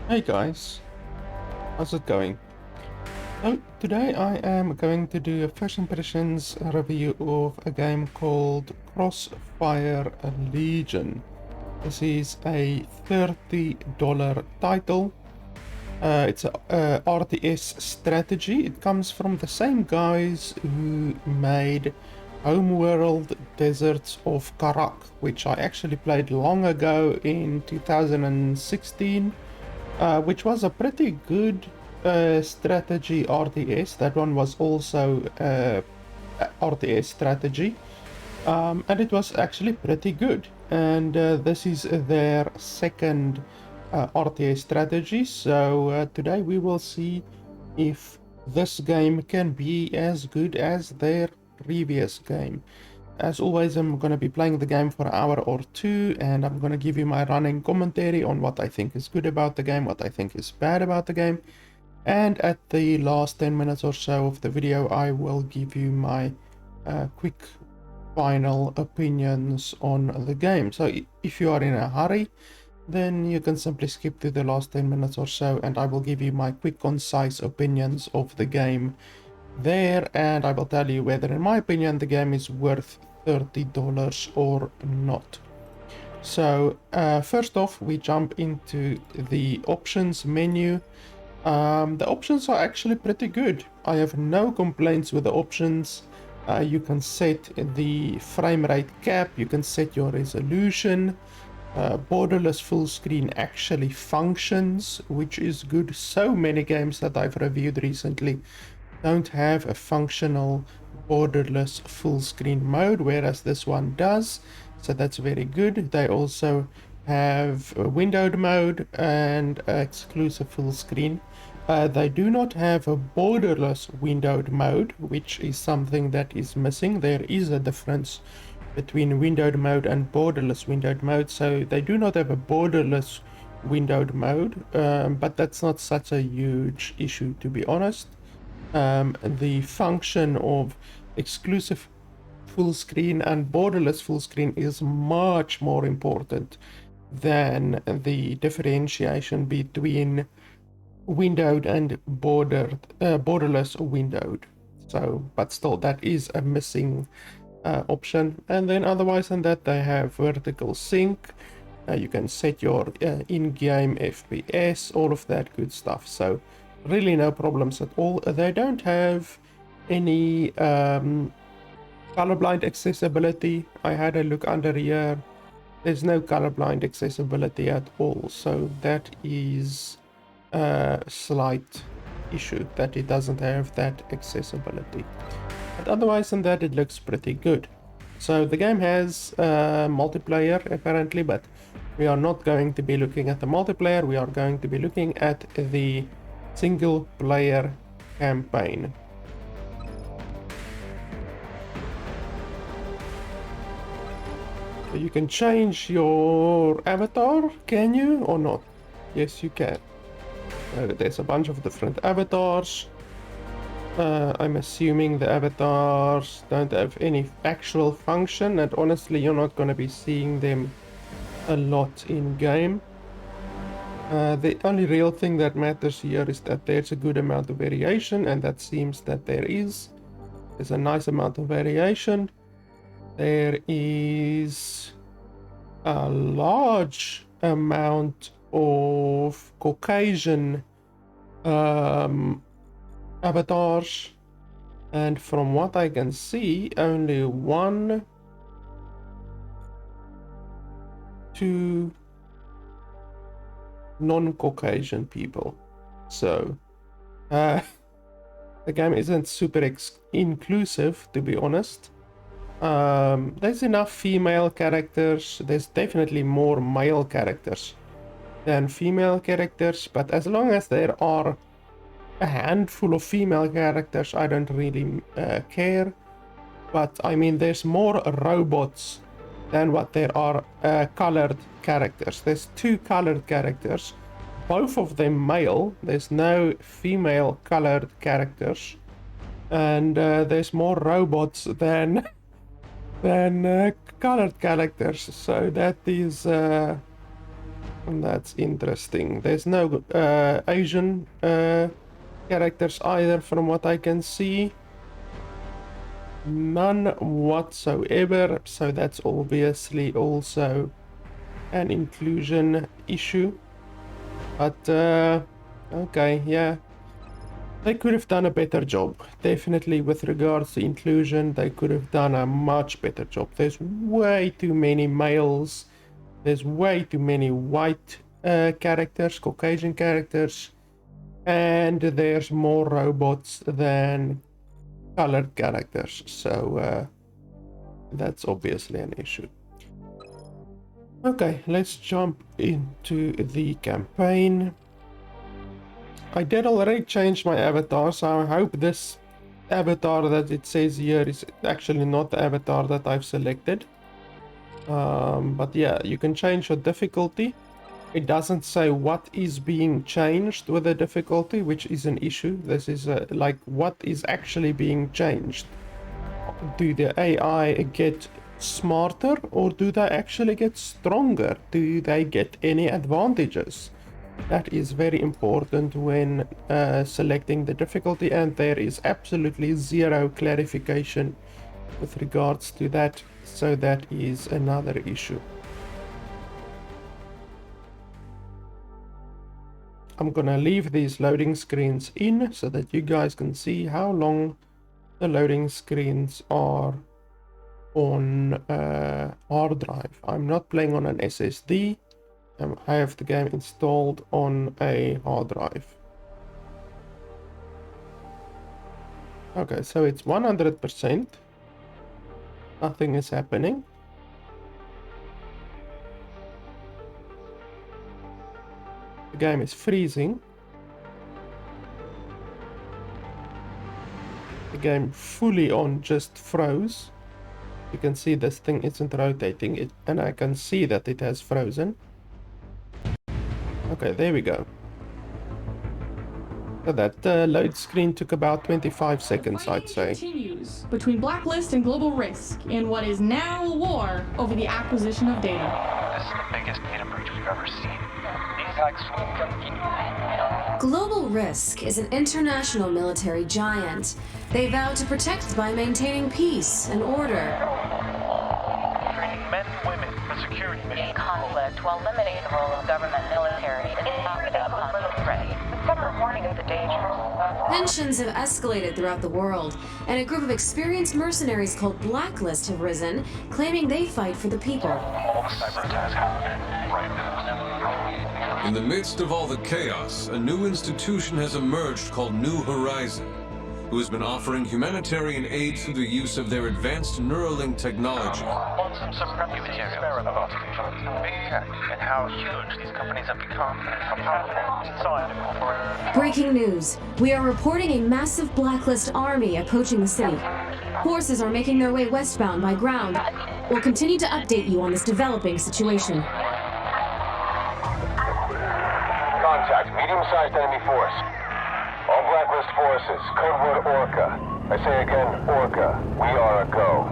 Hey guys, how's it going? So today I am going to do a first impressions review of a game called Crossfire Legion. This is a $30 title. It's a RTS strategy. It comes from the same guys who made Homeworld Deserts of Karak, which I actually played long ago in 2016. Which was a pretty good strategy RTS. That one was also RTS strategy, and it was actually pretty good. And this is their second RTS strategy. So today we will see if this game can be as good as their previous game. As always, I'm going to be playing the game for an hour or two, and I'm going to give you my running commentary on what I think is good about the game, what I think is bad about the game. And at the last 10 minutes or so of the video, I will give you my quick final opinions on the game. So if you are in a hurry, then you can simply skip to the last 10 minutes or so, and I will give you my quick, concise opinions of the game there, and I will tell you whether, in my opinion, the game is worth $30 or not. So first off, we jump into the options menu. The options are actually pretty good. I have no complaints with the options. You can set the frame rate cap, you can set your resolution. Borderless full screen actually functions, which is good. So many games that I've reviewed recently don't have a functional borderless full screen mode, whereas this one does, so that's very good. They also have a windowed mode and exclusive full screen. They do not have a borderless windowed mode, which is something that is missing. There is a difference between windowed mode and borderless windowed mode, so they do not have a borderless windowed mode, but that's not such a huge issue, to be honest. The function of exclusive full screen and borderless full screen is much more important than the differentiation between windowed and borderless windowed. So, but still, that is a missing option. And then otherwise than that, they have vertical sync. You can set your in-game FPS, all of that good stuff. So really no problems at all. They don't have any colorblind accessibility. I had a look under here. There's no colorblind accessibility at all. So that is a slight issue, that it doesn't have that accessibility. But otherwise than that, it looks pretty good. So the game has multiplayer apparently, but we are not going to be looking at the multiplayer. We are going to be looking at the single player campaign. So you can change your avatar, can you, or not? Yes, you can. There's a bunch of different avatars. I'm assuming the avatars don't have any actual function, and honestly, you're not going to be seeing them a lot in game. The only real thing that matters here is that there's a good amount of variation, and that seems that there is. There's a nice amount of variation. There is a large amount of Caucasian avatars, and from what I can see, only 1, 2 non-Caucasian people. So the game isn't super inclusive, to be honest. There's enough female characters. There's definitely more male characters than female characters, but as long as there are a handful of female characters, I don't really care. But I mean, there's more robots than what there are colored characters. There's 2 colored characters, both of them male. There's no female colored characters, and there's more robots than colored characters. So that is And that's interesting. There's no Asian characters either from what I can see. None whatsoever, so that's obviously also an inclusion issue. But okay, yeah. They could have done a better job. Definitely with regards to inclusion, they could have done a much better job. There's way too many males. There's way too many white characters, Caucasian characters. And there's more robots than colored characters. So that's obviously an issue. Okay, let's jump into the campaign. I did already change my avatar, so I hope this avatar that it says here is actually not the avatar that I've selected. But yeah, you can change your difficulty. It doesn't say what is being changed with the difficulty, which is an issue. This is like what is actually being changed. Do the AI get smarter or do they actually get stronger? Do they get any advantages? That is very important when selecting the difficulty, and there is absolutely zero clarification with regards to that, so that is another issue. I'm gonna leave these loading screens in so that you guys can see how long the loading screens are on hard drive. I'm not playing on an SSD. I have the game installed on a hard drive. Okay, so it's 100%. Nothing is happening. The game is freezing. The game fully on just froze. You can see this thing isn't rotating it, and I can see that it has frozen. Okay, there we go. So that load screen took about 25 seconds, I'd say. Continues between Blacklist and Global Risk in what is now a war over the acquisition of data. This is the biggest data breach we've ever seen. Global Risk is an international military giant. They vow to protect by maintaining peace and order. Training men and women for security missions. Conflict while limiting the role of government military in the threat. Separate warning of the danger. Tensions have escalated throughout the world, and a group of experienced mercenaries called Blacklist have risen, claiming they fight for the people. All the cyber attacks happening right now. In the midst of all the chaos, a new institution has emerged called New Horizon, who has been offering humanitarian aid through the use of their advanced Neuralink technology. Want some prep material about big tech and how huge these companies have become, how powerful inside the corporate. Breaking news. We are reporting a massive Blacklist army approaching the city. Forces are making their way westbound by ground. We'll continue to update you on this developing situation. Contact, medium-sized enemy force. All Blacklist forces, code word Orca. I say again, Orca. We are a go.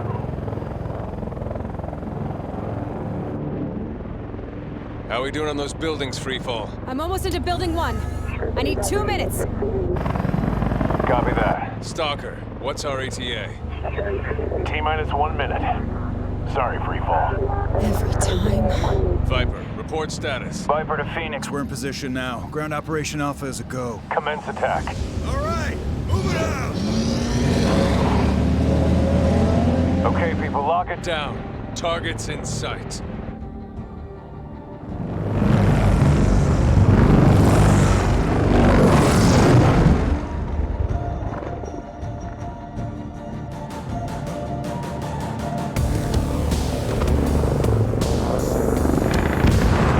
How are we doing on those buildings, Freefall? I'm almost into building 1. I need 2 minutes. Copy that. Stalker, what's our ETA? T-minus 1 minute. Sorry, Freefall. Every time. Viper, report status. Viper to Phoenix. We're in position now. Ground Operation Alpha is a go. Commence attack. All right, move it out! Okay, people, lock it down. Down. Targets in sight.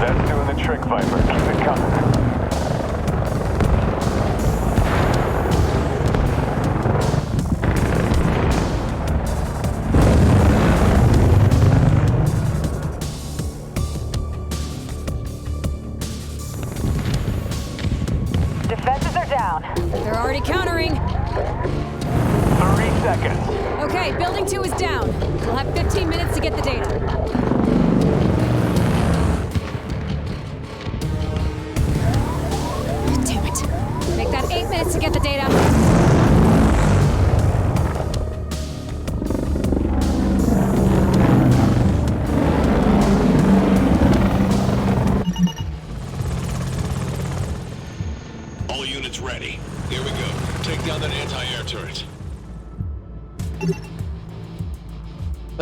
That's doing the trick, Viper. Keep it coming. Defenses are down. They're already countering. 30 seconds. Okay, building 2 is down. We'll have 15 minutes to get the data.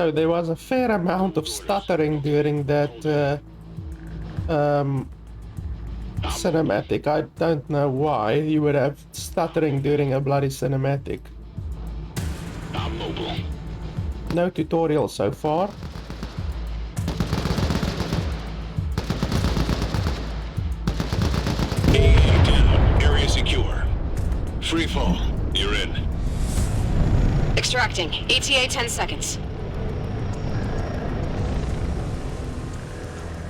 So there was a fair amount of stuttering during that cinematic. I don't know why you would have stuttering during a bloody cinematic. I'm mobile. No tutorial so far. AA down. Area secure. Free fall. You're in. Extracting. ETA 10 seconds.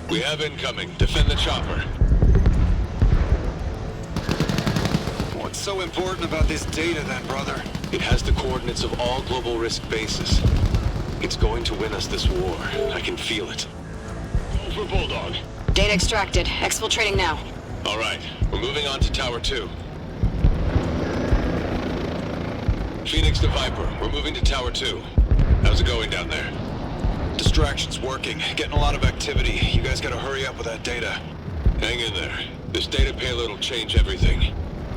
We have incoming. Defend the chopper. What's so important about this data then, brother? It has the coordinates of all global risk bases. It's going to win us this war. I can feel it. Go for Bulldog. Data extracted. Exfiltrating now. All right. We're moving on to Tower 2. Phoenix to Viper. We're moving to Tower 2. How's it going down there? Distraction's working. Getting a lot of activity. You guys gotta hurry up with that data. Hang in there. This data payload will change everything.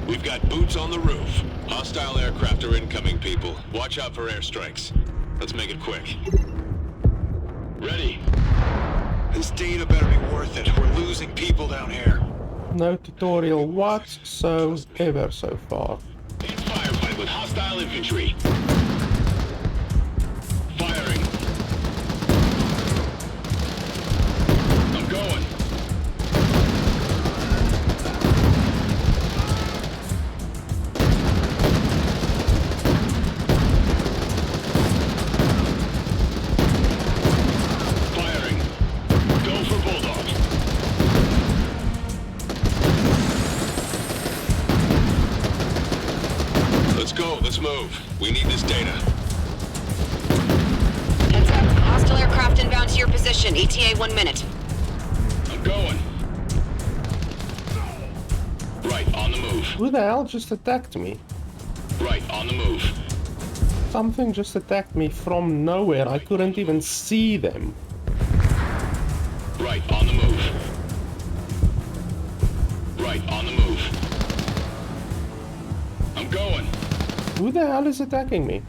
We've got boots on the roof. Hostile aircraft are incoming, people. Watch out for airstrikes. Let's make it quick. Ready. This data better be worth it. We're losing people down here. No tutorial whatsoever so far. In firefight with hostile infantry. Firing. I'm going. Firing. Go for Bulldog. Let's go. Let's move. We need this data. Heads up. Hostile aircraft inbound to your position. ETA 1 minute. I'm going. Right, on the move. Who the hell just attacked me? Right, on the move. Something just attacked me from nowhere. I couldn't even see them. Right, on the move. Right, on the move. I'm going. Who the hell is attacking me?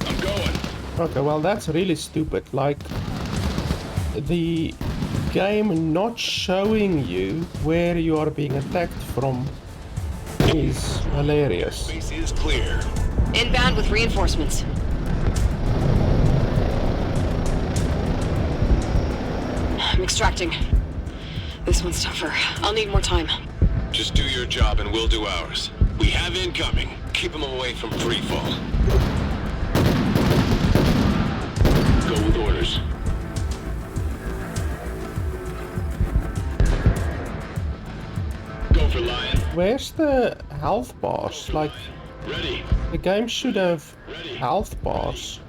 I'm going. Okay, well that's really stupid. Like, the game not showing you where you are being attacked from is hilarious. Base is clear. Inbound with reinforcements. I'm extracting. This one's tougher. I'll need more time. Just do your job and we'll do ours. We have incoming. Keep them away from free fall. Go with orders. Go for Lion. Where's the health bars? Like, Ready. the game should have health bars.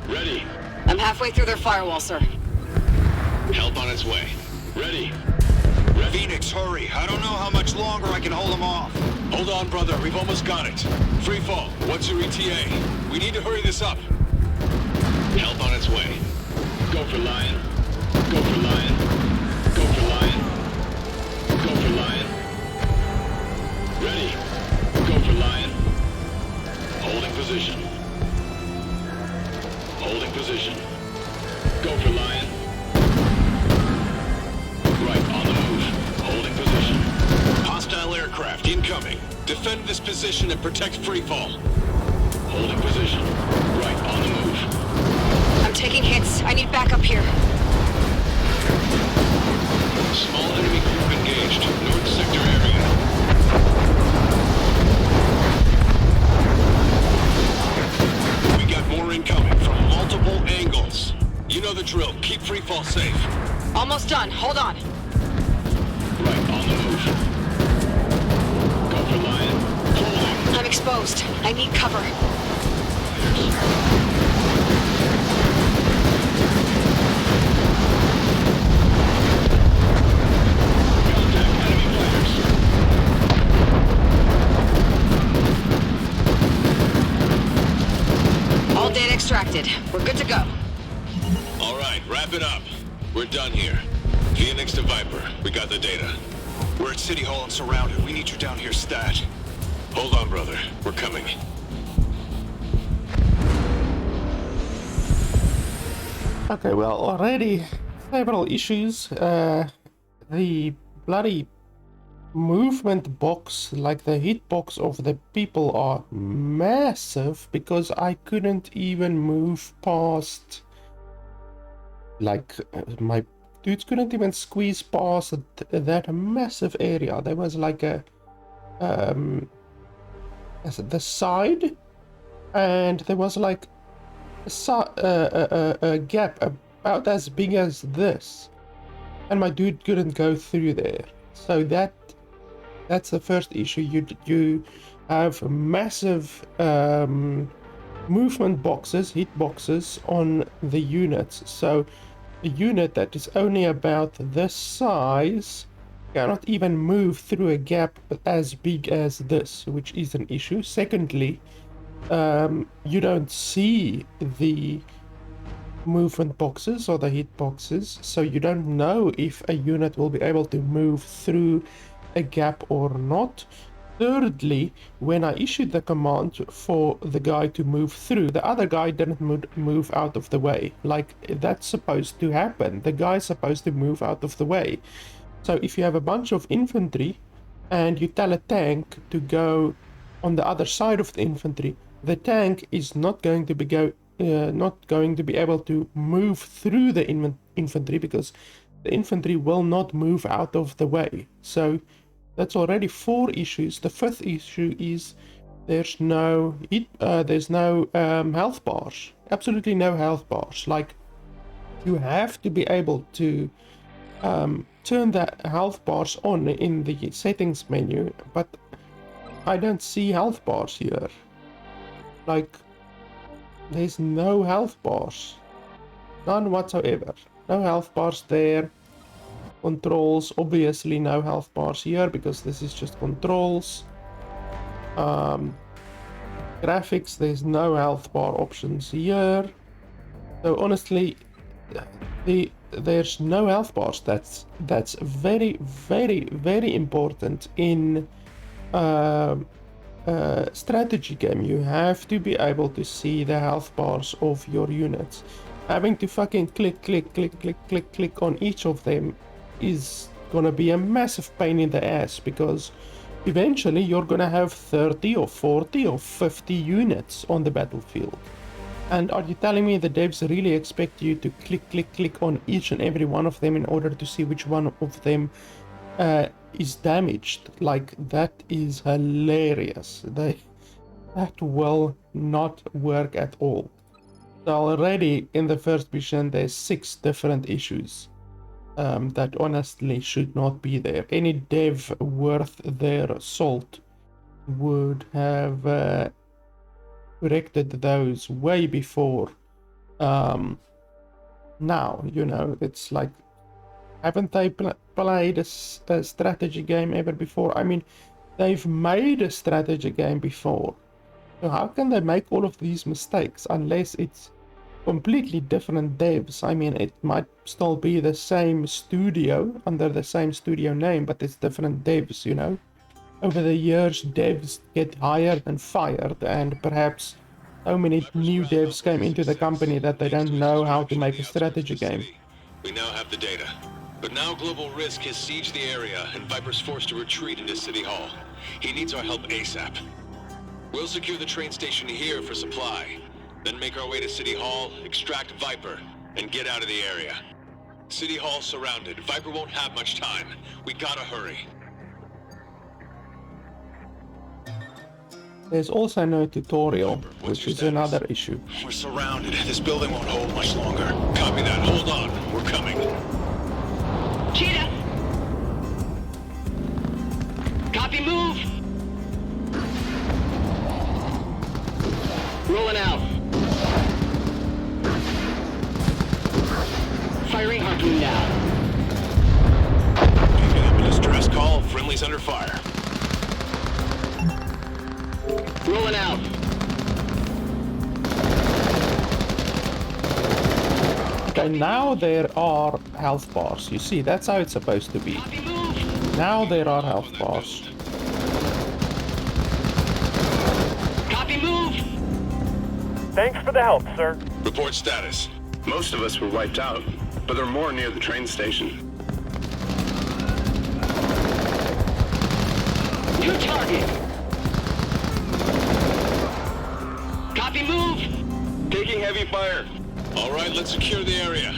Ready. I'm halfway through their firewall, sir. Help on its way. Ready. Phoenix, hurry. I don't know how much longer I can hold them off. Hold on, brother. We've almost got it. Free fall. What's your ETA? We need to hurry this up. Help on its way. Go for Lion. Go for Lion. Go for Lion. Go for Lion. Ready. Go for Lion. Holding position. Holding position. Go for Lion. Right, on the move. Holding position. Hostile aircraft incoming. Defend this position and protect free fall. Holding position. Right, on the move. I'm taking hits. I need backup here. Small enemy group engaged. North sector area. We got more incoming from multiple angles. You know the drill. Keep free fall safe. Almost done. Hold on. Right, on the move. Go for Lion. Holding. I'm exposed. I need cover. Contact enemy fighters. All data extracted. We're good to go. All right, wrap it up. We're done here. Phoenix to Viper. We got the data. We're at City Hall and surrounded. We need you down here stat. Hold on, brother. We're coming. Okay, well, already several issues. The bloody movement box, like the hitbox of the people, are massive because I couldn't even move past. Like, my dudes couldn't even squeeze past that massive area. There was like a the side, and there was like a gap about as big as this, and my dude couldn't go through there. So that's the first issue. You have massive movement boxes, hit boxes on the units. So a unit that is only about this size cannot even move through a gap as big as this, which is an issue. Secondly, you don't see the movement boxes or the hit boxes, so you don't know if a unit will be able to move through a gap or not. Thirdly, when I issued the command for the guy to move through, the other guy didn't move out of the way. Like, that's supposed to happen. The guy's supposed to move out of the way. So if you have a bunch of infantry and you tell a tank to go on the other side of the infantry, the tank is not going to be able to move through the infantry because the infantry will not move out of the way. So that's already 4 issues. The 5th issue is there's no health bars. Absolutely no health bars. Like, you have to be able to turn the health bars on in the settings menu, but I don't see health bars here. Like, there's no health bars, none whatsoever. No health bars there. Controls, obviously no health bars here because this is just controls. Graphics, there's no health bar options here. So honestly, there's no health bars. That's very, very, very important in strategy game. You have to be able to see the health bars of your units. Having to fucking click on each of them is gonna be a massive pain in the ass, because eventually you're gonna have 30 or 40 or 50 units on the battlefield. And are you telling me the devs really expect you to click on each and every one of them in order to see which one of them is damaged? Like, that is hilarious. That will not work at all. So already in the first mission there's 6 different issues that honestly should not be there. Any dev worth their salt would have corrected those way before. Now, you know, it's like, haven't they played a strategy game ever before? I mean, they've made a strategy game before. So how can they make all of these mistakes unless it's completely different devs? I mean, it might still be the same studio under the same studio name, but it's different devs, you know. Over the years, devs get hired and fired, and perhaps so many new devs came into the company that they don't know how to make a strategy game. We now have the data. But now Global Risk has sieged the area, and Viper's forced to retreat into City Hall. He needs our help ASAP. We'll secure the train station here for supply, then make our way to City Hall, extract Viper, and get out of the area. City Hall surrounded. Viper won't have much time. We gotta hurry. There's also no tutorial, which is another issue. We're surrounded. This building won't hold much longer. Copy that. Hold on. We're coming. Cheetah! Copy, move! Rolling out. Firing harpoon now. Picking up a distress call. Friendly's under fire. Rolling out. Okay, now there are health bars. You see, that's how it's supposed to be. Now there are health bars. Copy, move! Thanks for the help, sir. Report status. Most of us were wiped out, but there are more near the train station. New target! Copy, move! Taking heavy fire. All right, let's secure the area.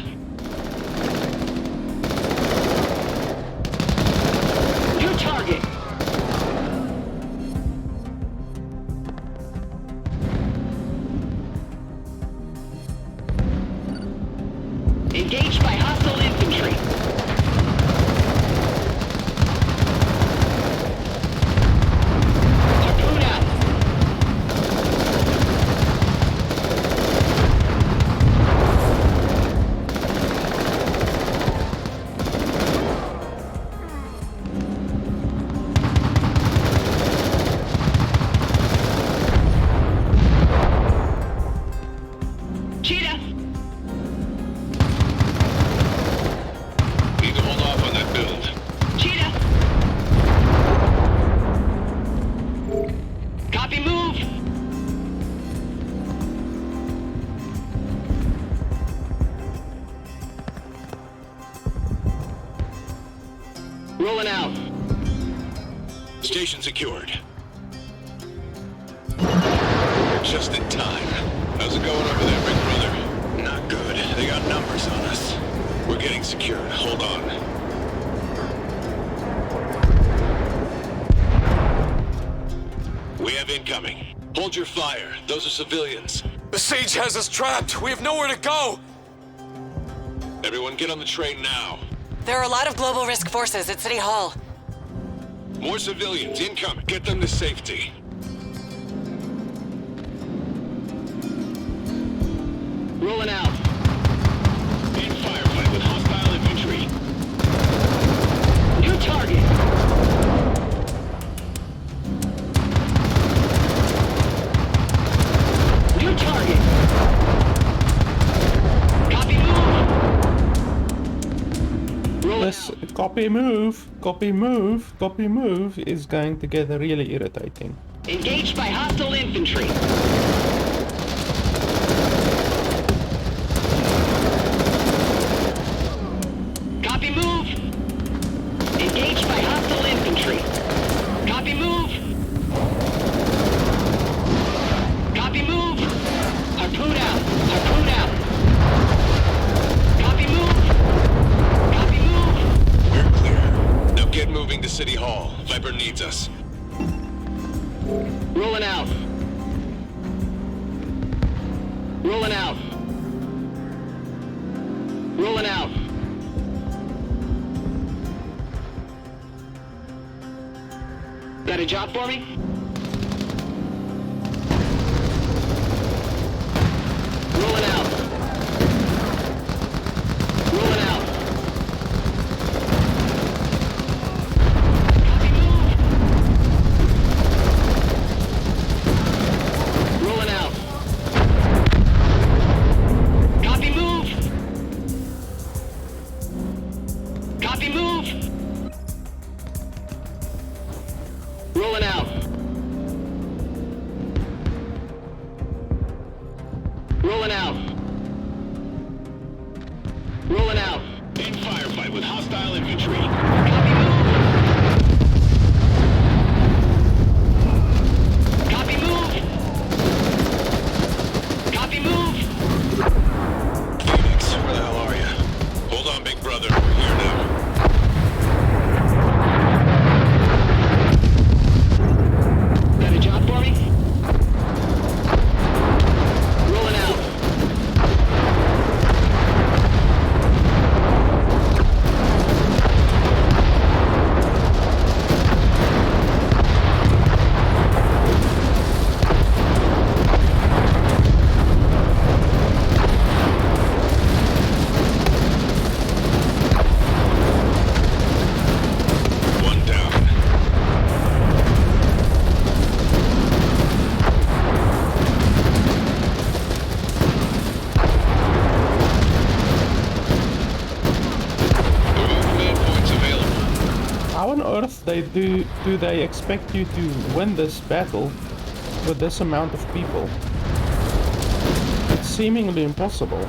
New target! Engaged by hostile infantry. Harpoon out. Cheetah! Need to hold off on that build. Cheetah! Copy, move! Rolling out. Station secured. Just in time. How's it going over there, big brother? Not good. They got numbers on us. We're getting secured. Hold on. We have incoming. Hold your fire. Those are civilians. The siege has us trapped. We have nowhere to go. Everyone get on the train now. There are a lot of global risk forces at City Hall. More civilians incoming. Get them to safety. Rolling out. In firefight with hostile infantry. New target. New target. Copy, move. Rolling This copy move is going to get really irritating. Engaged by hostile infantry. Copy, move. Engaged by hostile infantry. Copy, move. Copy, move. Harpoon out. Harpoon out. Copy, move. Copy, move. We're clear. Now get moving to City Hall. Viper needs us. Rolling out. Rolling out. Rolling out. Got a job for me? Rolling out. Rolling out. Copy, move. Rolling out. Copy, move. Copy, move. Rolling out. Rolling out. Rolling out. In firefight with hostile infantry. Copy, move. Copy, move. Copy, move. Phoenix, where the hell are you? Hold on, big brother. We're here now. Got a job for me? Rolling out. One down. Moving command points available. How on earth do they expect you to win this battle with this amount of people? It's seemingly impossible.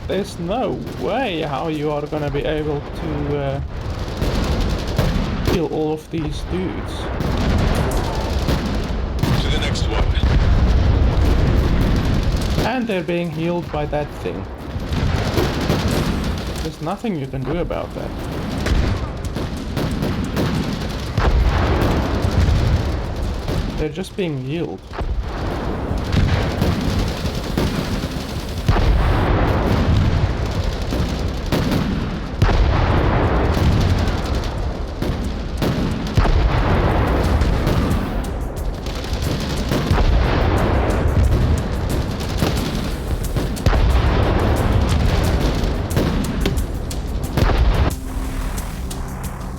there's no way how you are gonna be able to kill all of these dudes. To the next one. And they're being healed by that thing. There's nothing you can do about that. They're just being healed.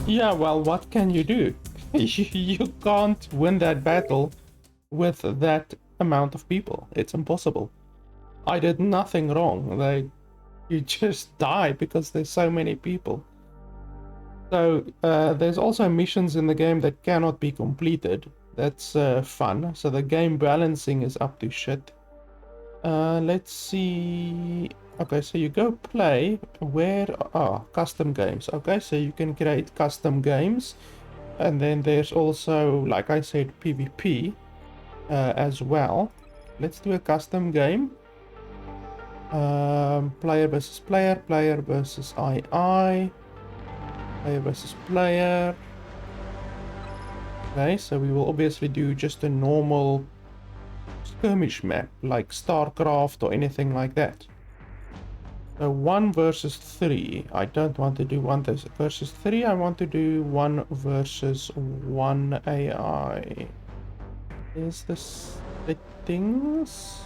Yeah, well, what can you do? You can't win that battle with that amount of people. It's impossible. I did nothing wrong. You just die because there's so many people. So there's also missions in the game that cannot be completed. That's fun. So the game balancing is up to shit. Let's see. Okay, so you go play where custom games. Okay, so you can create custom games, and then there's also, like I said, PvP as well. Let's do a custom game. Player versus player, player versus II, player versus player. Okay, so we will obviously do just a normal skirmish map like Starcraft or anything like that. So 1 versus 3. I don't want to do 1 versus 3. I want to do 1 versus 1 AI. Is this settings?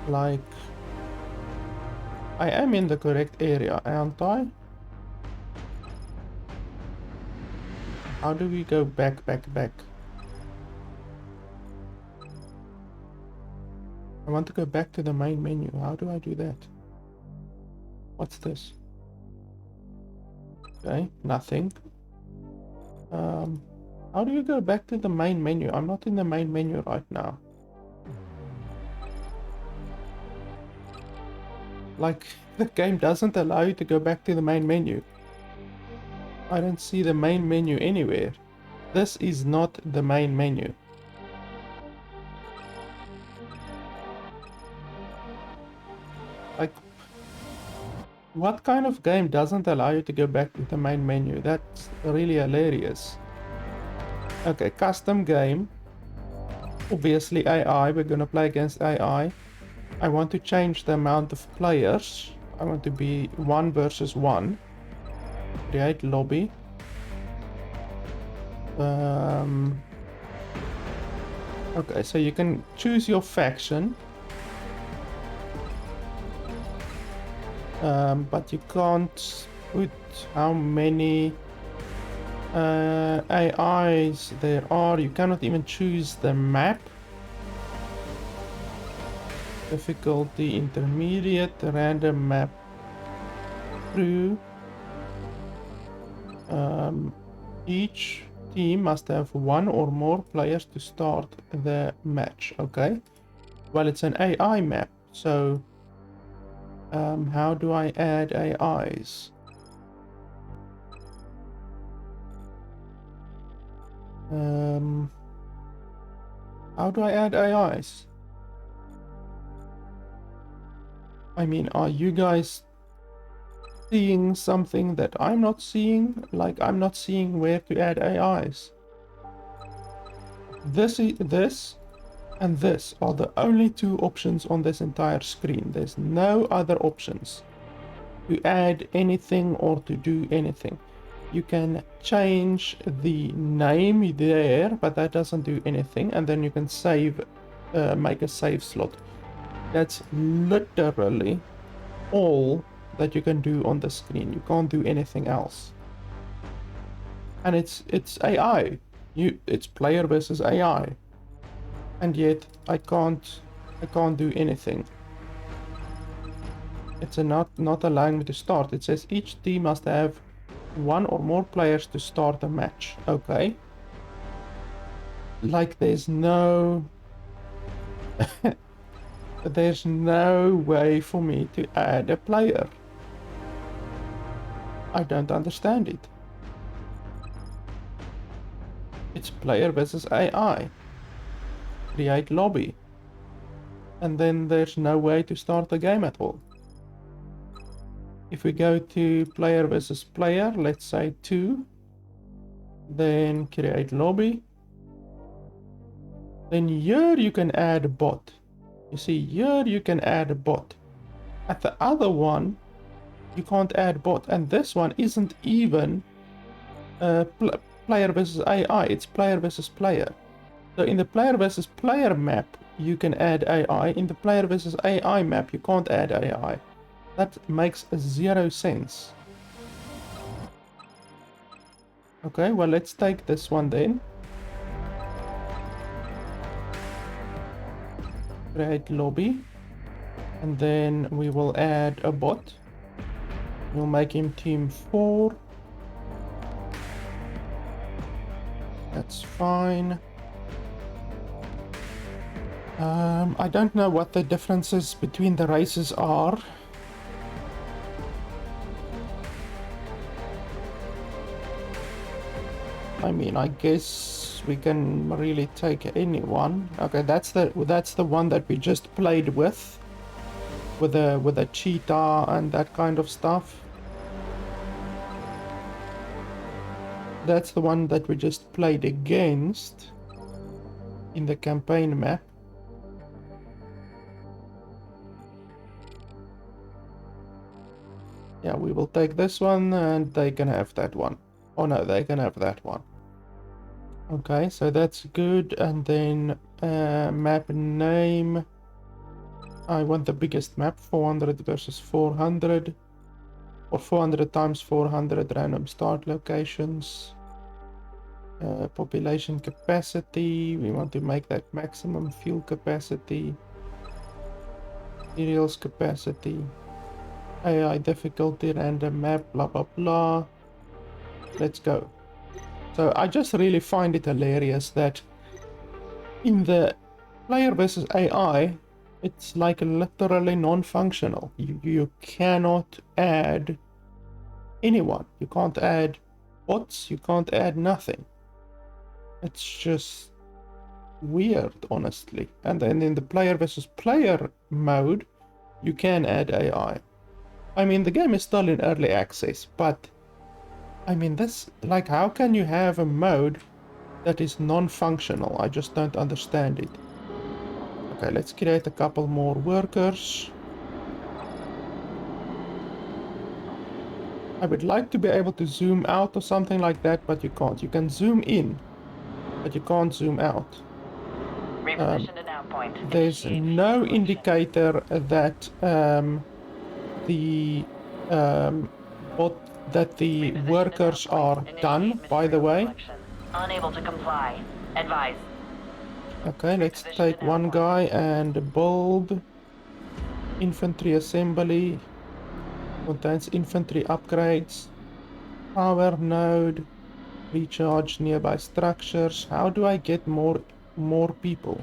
Like, I am in the correct area, aren't I? How do we go back? I want to go back to the main menu. How do I do that? What's this? Okay, nothing. How do you go back to the main menu? I'm not in the main menu right now. Like, the game doesn't allow you to go back to the main menu. I don't see the main menu anywhere. This is not the main menu. Like, what kind of game doesn't allow you to go back to the main menu? That's really hilarious. Okay, custom game. Obviously AI, we're gonna play against AI. I want to change the amount of players. I want to be 1 versus 1. Create lobby. Okay, so you can choose your faction. But you can't put how many AIs there are. You cannot even choose the map. Difficulty intermediate, random map through. Each team must have 1 or more players to start the match. Okay, well, it's an AI map, so how do I add AIs? How do I add AIs? I mean, are you guys seeing something that I'm not seeing? Like, I'm not seeing where to add AIs. This and this are the only 2 options on this entire screen. There's no other options to add anything or to do anything. You can change the name there, but that doesn't do anything. And then you can save, make a save slot. That's literally all that you can do on the screen. You can't do anything else. And it's AI. It's player versus AI. And yet I can't do anything. It's not allowing me to start. It says each team must have one or more players to start a match. Okay. Like there's no... there's no way for me to add a player. I don't understand it. It's player versus AI. Create lobby. And then there's no way to start the game at all. If we go to player versus player, let's say 2, then create lobby. Then here you can add a bot. You see, here you can add a bot. At the other one, you can't add bot. And this one isn't even player versus AI, it's player versus player. So in the player versus player map, you can add AI. In the player versus AI map, you can't add AI. That makes 0 sense. Okay, well, let's take this one then. Create lobby. And then we will add a bot. We'll make him team 4. That's fine. I don't know what the differences between the races are. I mean, I guess we can really take anyone. Okay, that's the one that we just played with a cheetah and that kind of stuff. That's the one that we just played against in the campaign map. Yeah, we will take this one and they can have that one. Oh no, they can have that one. Okay, so that's good. And then map name. I want the biggest map, 400 versus 400. Or 400 times 400 random start locations. Population capacity. We want to make that maximum fuel capacity. Materials capacity. AI difficulty, random map, blah blah blah. Let's go. So I just really find it hilarious that in the player versus AI, it's like literally non-functional. You cannot add anyone. You can't add bots, you can't add nothing. It's just weird, honestly. And then in the player versus player mode, you can add AI. I mean, the game is still in early access, but I mean, this, like, how can you have a mode that is non-functional? I just don't understand it. Okay, let's create a couple more workers. I would like to be able to zoom out or something like that, but you can't. You can zoom in, but you can't zoom out. There's no indicator that the workers are done, by the way. Unable to comply. Advise. Okay, let's take one guy and build infantry assembly. Contains infantry upgrades. Power node. Recharge nearby structures. How do I get more people?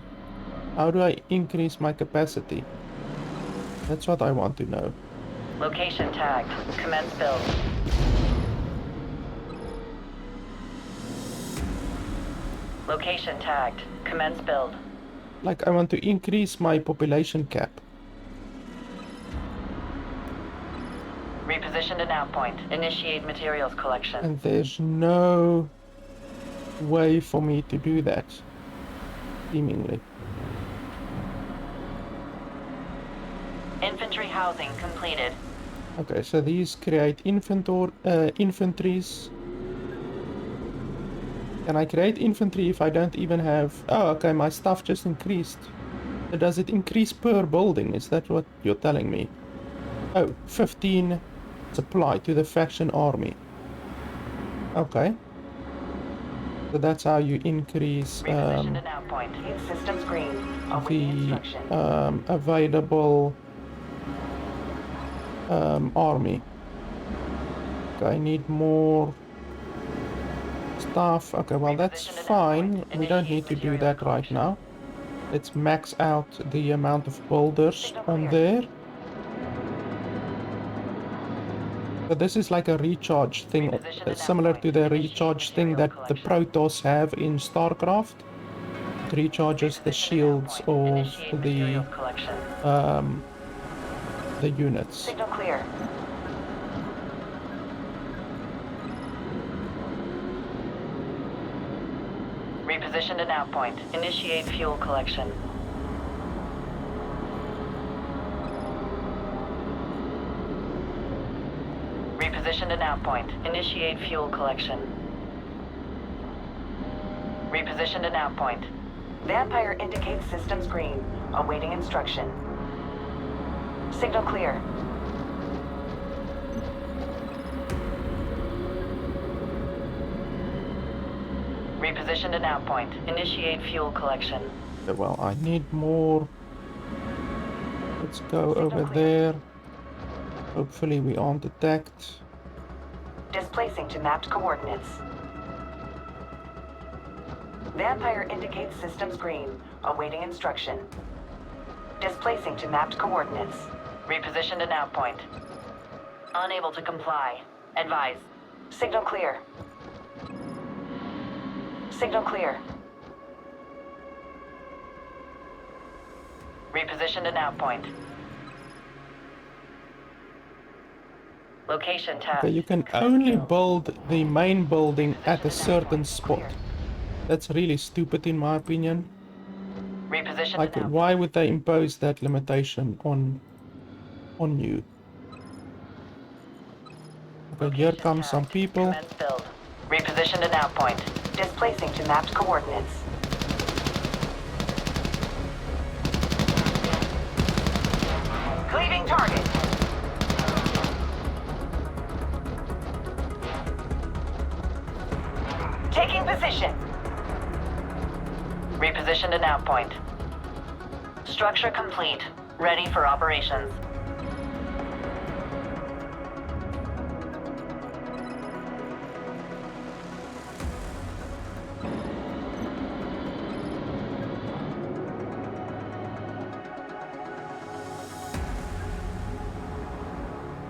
How do I increase my capacity? That's what I want to know. Location tagged. Commence build. Location tagged. Commence build. Like, I want to increase my population cap. Reposition to nav point. Initiate materials collection. And there's no way for me to do that, seemingly. Infantry housing completed. Okay, so these create infantries. Can I create infantry if I don't even have... Oh, okay, my stuff just increased. So does it increase per building? Is that what you're telling me? Oh, 15 supply to the faction army. Okay. So that's how you increase the available army. Okay, I need more stuff. Okay, well that's fine. We don't need to do that right now. Let's max out the amount of boulders on there. So this is like a recharge thing, similar to the recharge thing that the Protoss have in Starcraft. It recharges the shields of the units. Signal clear. Reposition to nav point. Initiate fuel collection. Reposition to nav point. Initiate fuel collection. Reposition to nav point. Vampire indicates systems green. Awaiting instruction. Signal clear. Reposition to nav point. Initiate fuel collection. Well, I need more. Let's go over there. Hopefully we aren't attacked. Displacing to mapped coordinates. Vampire indicates systems green. Awaiting instruction. Displacing to mapped coordinates. Reposition to nav point. Unable to comply. Advise. Signal clear. Signal clear. Reposition to nav point. Location task. Okay, you can only build the main building at a certain spot. That's really stupid in my opinion. Reposition Like, why would they impose that limitation on you? Okay, here come some people. Reposition to nav point. Displacing to mapped coordinates. Cleaving target. Taking position. Reposition to nav point. Structure complete. Ready for operations.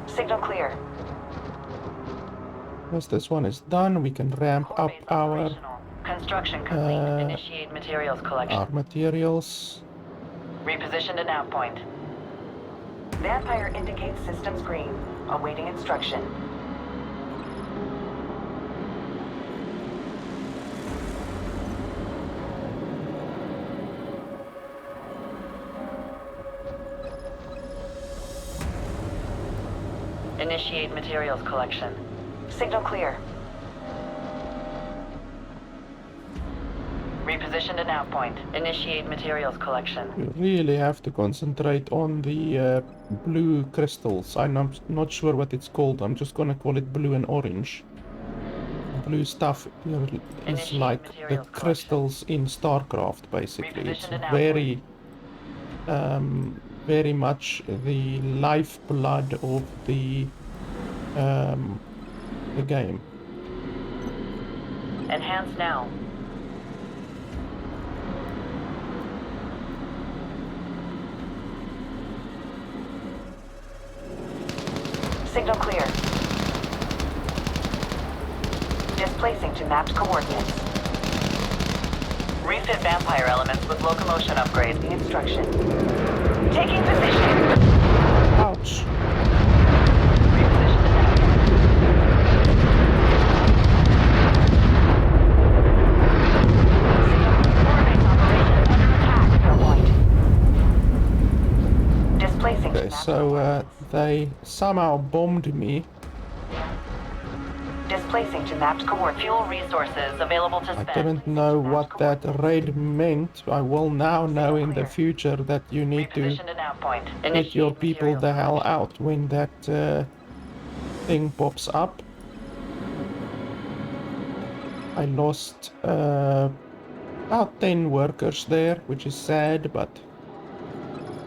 Signal clear. Once this one is done, we can ramp up our Construction complete. Initiate materials collection. our materials. Reposition to nav point. Vampire indicates systems green. Awaiting instruction. Initiate materials collection. Signal clear. Reposition to nav point. Initiate materials collection. You really have to concentrate on the blue crystals. I'm not sure what it's called. I'm just gonna call it blue and orange. Blue stuff here is like the crystals in Starcraft, basically. It's very, very much the lifeblood of the game. Enhance now. Signal clear. Displacing to mapped coordinates. Refit vampire elements with locomotion upgrade. Instruction. Taking position. Ouch. Okay, so they somehow bombed me. Displacing to mapped coordinates. Fuel resources available to spend. I didn't know what that raid meant. I will now know in the future that you need to get your people the hell out when that thing pops up. I lost about 10 workers there, which is sad, but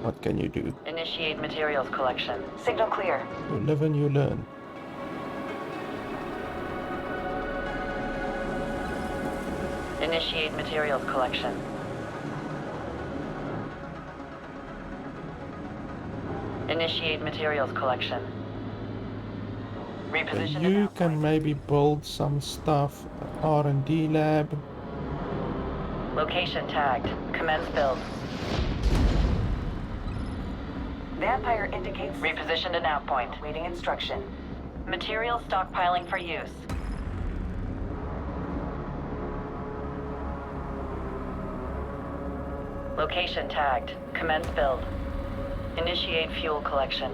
what can you do? Initiate materials collection. Signal clear. You live and you learn. Initiate materials collection. Initiate materials collection. Reposition You an can outpoint. maybe build some stuff at R&D lab. Location tagged. Commence build. Vampire indicates repositioned an outpoint. Waiting instruction. Material stockpiling for use. Location tagged. Commence build. Initiate fuel collection.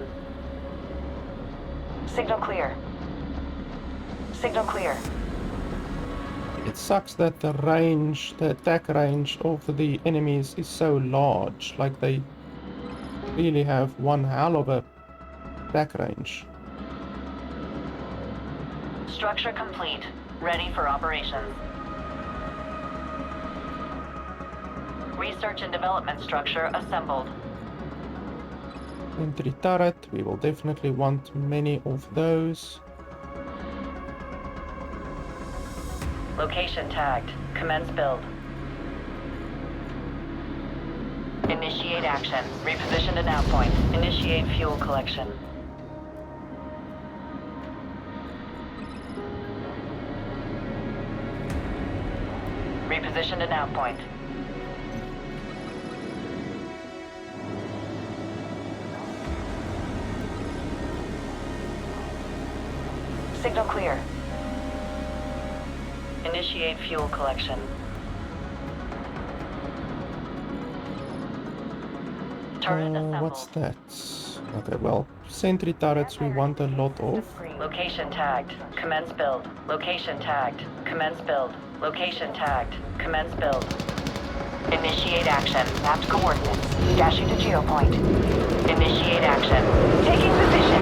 Signal clear. Signal clear. It sucks that the range, the attack range of the enemies is so large. Like they really have one hell of a attack range. Structure complete. Ready for operations. Research and development structure assembled. Entry turret, we will definitely want many of those. Location tagged. Commence build. Initiate action. Reposition an outpoint. Initiate fuel collection. Reposition an outpoint. Signal clear. Initiate fuel collection. Turret assembled. What's that? Okay, well, sentry turrets we want a lot of. Location tagged. Commence build. Location tagged. Commence build. Location tagged. Commence build. Initiate action. Mapped coordinates. Dashing to geopoint. Initiate action. Taking position.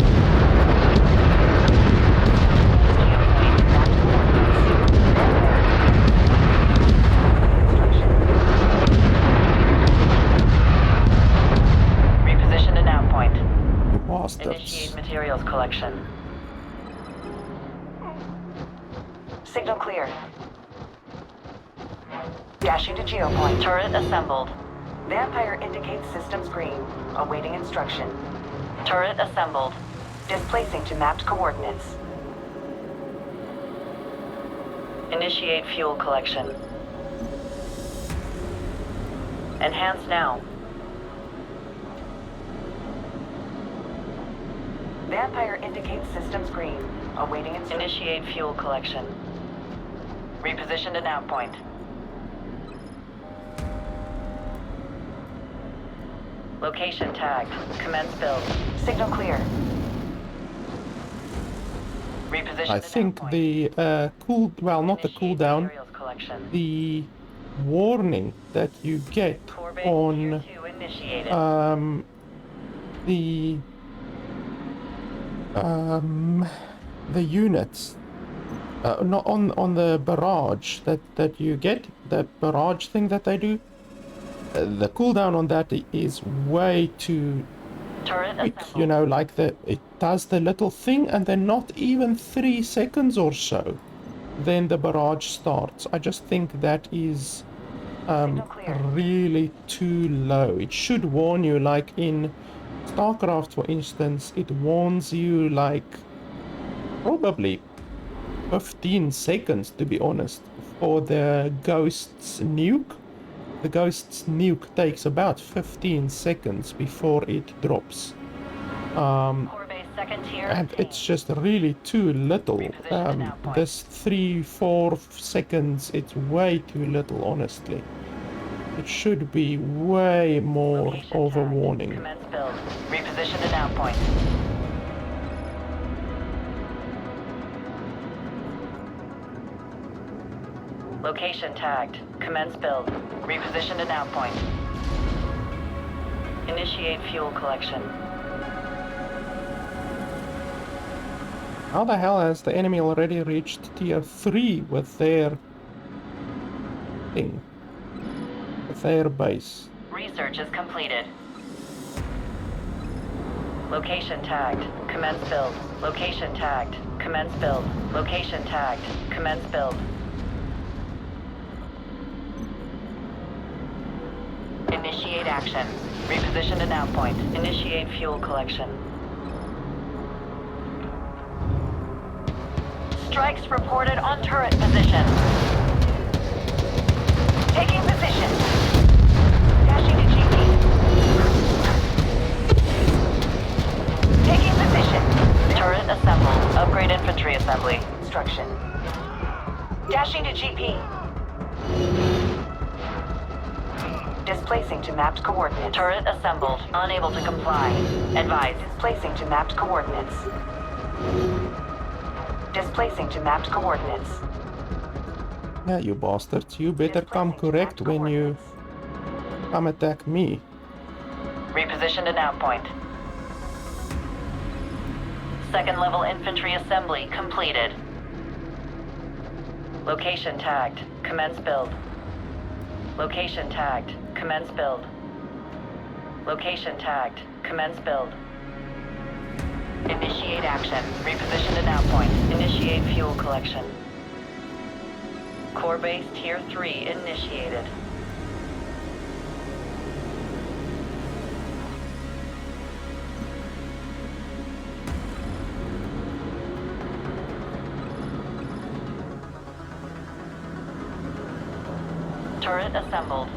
Reposition an outpoint. Initiate materials collection. Signal clear. Dashing to geopoint. Turret assembled. Vampire indicates systems green. Awaiting instruction. Turret assembled. Displacing to mapped coordinates. Initiate fuel collection. Enhance now. Vampire indicates systems green. Awaiting instruction. Initiate fuel collection. Repositioned an outpoint. Location tagged. Commence build. Signal clear. Reposition. I think the not the cooldown, the warning that you get on the units, not on the barrage that you get, the barrage thing that they do. The cooldown on that is way too quick, you know, like it does the little thing and then not even 3 seconds or so, then the barrage starts. I just think that is really too low. It should warn you, like in Starcraft for instance, it warns you like probably 15 seconds to be honest for the Ghost's nuke. The Ghost's nuke takes about 15 seconds before it drops. And it's just really too little. This 3-4 seconds, it's way too little, honestly. It should be way more of a warning. Reposition an outpoint. Location tagged. Commence build. Reposition an outpoint. Initiate fuel collection. How the hell has the enemy already reached tier 3 with their thing? With their base? Research is completed. Location tagged. Commence build. Location tagged. Commence build. Location tagged. Commence build. Initiate action. Reposition to nav point. Initiate fuel collection. Strikes reported on turret position. Taking position. Dashing to GP. Taking position. Turret assembled. Upgrade infantry assembly. Instruction. Dashing to GP. Displacing to mapped coordinates. Turret assembled. Unable to comply. Advise. Displacing to mapped coordinates. Displacing to mapped coordinates. Yeah, you bastards. You better come correct when you come attack me. Reposition to nav point. Second level infantry assembly completed. Location tagged. Commence build. Location tagged. Commence build. Location tagged. Commence build. Initiate action. Reposition to nav point. Initiate fuel collection. Core base tier 3 initiated. Turret assembled.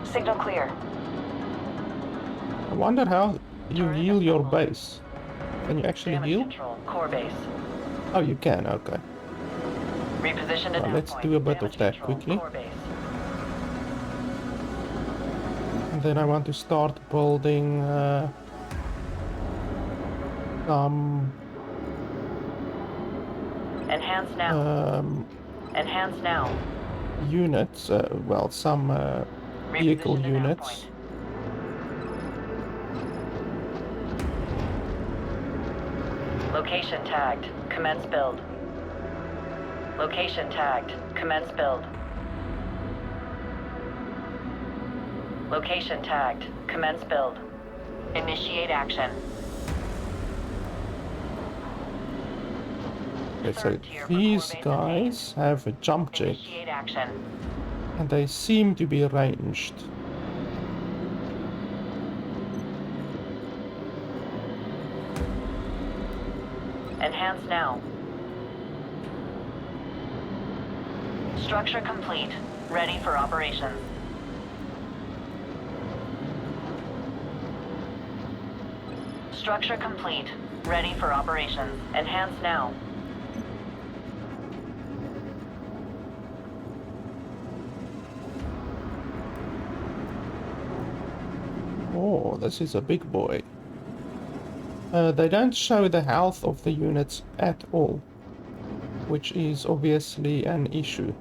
Signal clear. I wonder how you heal your base. Can you actually Damage heal? control. Core base. Oh, you can, okay. Reposition to Well, nav let's point. do a bit of Damage that control. quickly. Core base. And then I want to start building some Enhance now. Enhance now. units, well, some vehicle Reposition to nav units. point. Location tagged. Commence build. Location tagged. Commence build. Location tagged. Commence build. Initiate action. Okay, so these guys have a jump jet, Initiate action. and they seem to be ranged. Enhance now. Structure complete. Ready for operation. Structure complete. Ready for operations. Enhance now. Oh, this is a big boy. They don't show the health of the units at all, which is obviously an issue.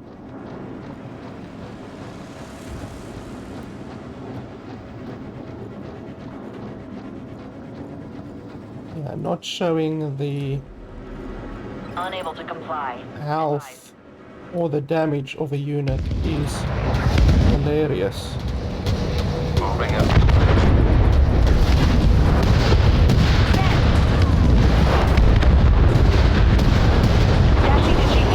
Yeah, not showing the Unable to comply. health or the damage of a unit is hilarious. Moving up. Dashing to GP.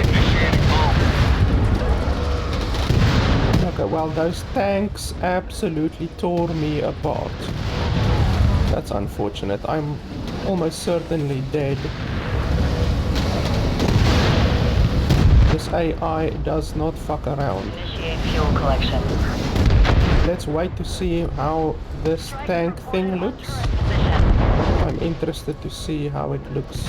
Initiating move. Okay, well, those tanks absolutely tore me apart. That's unfortunate. I'm almost certainly dead. This AI does not fuck around. Initiate fuel collection. Let's wait to see how this tank thing looks. I'm interested to see how it looks.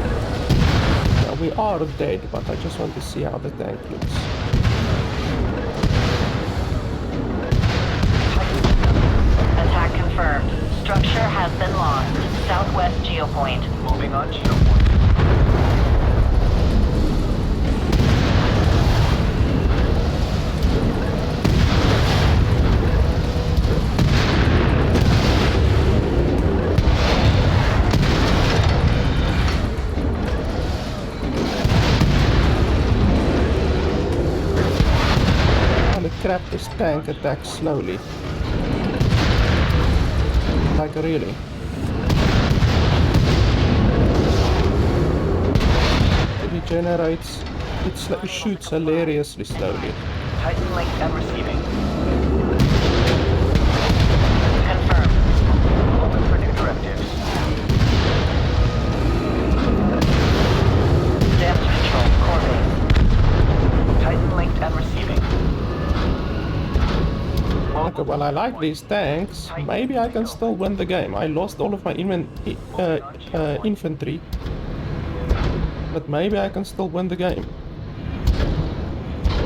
Yeah, we are dead, but I just want to see how the tank looks. Attack confirmed. Structure has been lost. Southwest geopoint. Moving on geopoint. Holy crap, this tank attacks slowly. Like really. regenerates. It shoots hilariously slowly. Titan linked and receiving. Confirmed. Open for new directives. Damage control, core base. Titan linked and receiving. Okay, well, I like these tanks. Maybe I can still win the game. I lost all of my infantry. But maybe I can still win the game.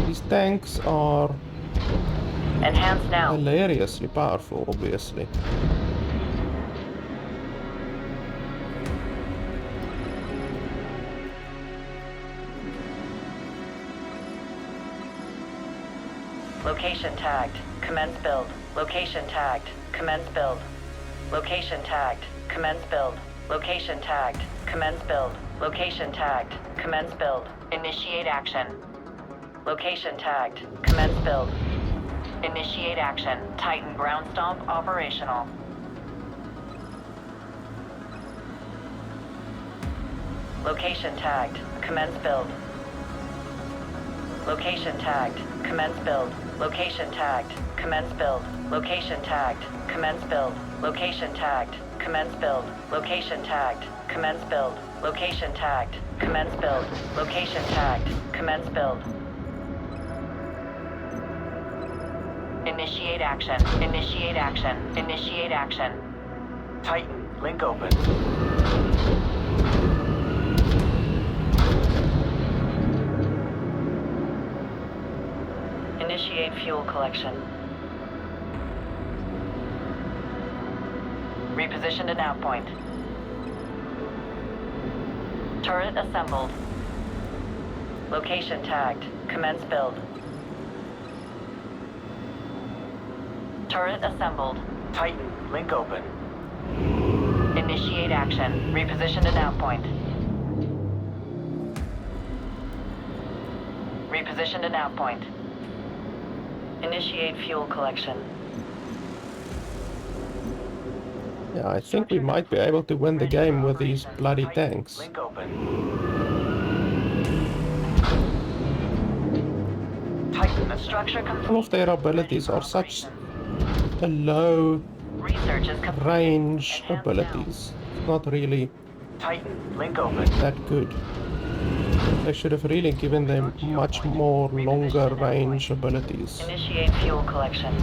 These tanks are enhanced now. Hilariously powerful, obviously. Location tagged. Commence build. Location tagged. Commence build. Location tagged. Commence build. Location tagged. Commence build. Location tagged. Commence build. Initiate action. Location tagged. Commence build. Initiate action. Titan ground stomp operational. Location tagged. Commence build. Location tagged. Commence build. Location tagged. Commence build. Location tagged. Commence build. Location tagged. Commence build. Location tagged. Commence build. Location tagged. Commence build. Location tagged. Commence build. Initiate action. Initiate action. Initiate action. Titan, link open. Initiate fuel collection. Repositioned an outpoint. Turret assembled. Location tagged. Commence build. Turret assembled. Titan, link open. Initiate action. Repositioned an outpoint. Repositioned an outpoint. Initiate fuel collection. Yeah, I think we might be able to win the game with these bloody tanks. Link open. Titan, the structure complete. All of their abilities are such a low range abilities. Not really Titan, link open. that good. They should have really given them much more longer range abilities. Initiate fuel collection.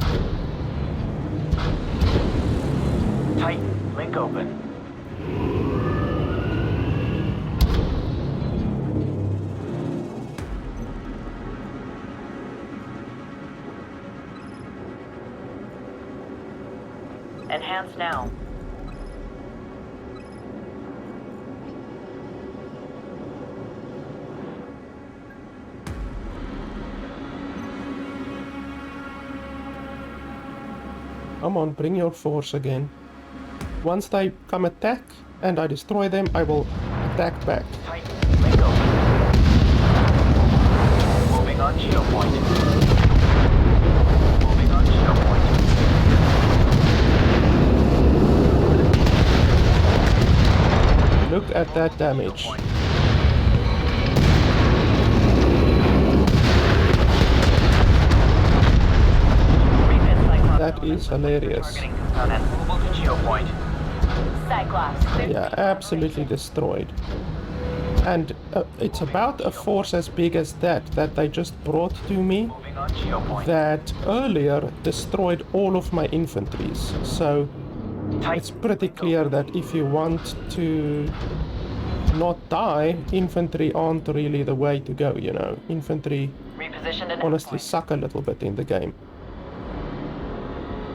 Titan, link open. Enhance now. Come on, bring your force again. Once they come attack and I destroy them, I will attack back. Titan, link open. Moving on geopoint. Moving on geopoint. Look at that damage. That is hilarious. Yeah, absolutely destroyed. And it's about a force as big as that they just brought to me that earlier destroyed all of my infantries. So it's pretty clear that if you want to not die, infantry aren't really the way to go, you know. Infantry honestly suck a little bit in the game.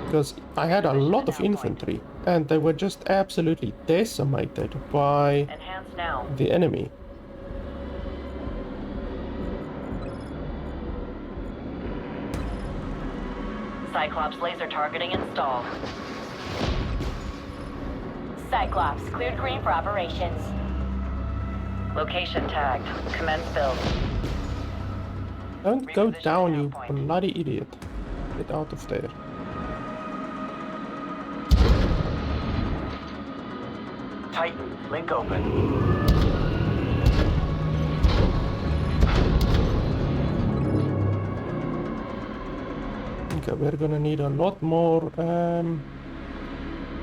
Because I had a lot of infantry and they were just absolutely decimated by the enemy. Cyclops laser targeting installed. Cyclops, cleared green for operations. Location tagged. Commence build. Don't go down, you bloody idiot. Get out of there. Titan, link open. Okay, we're gonna need a lot more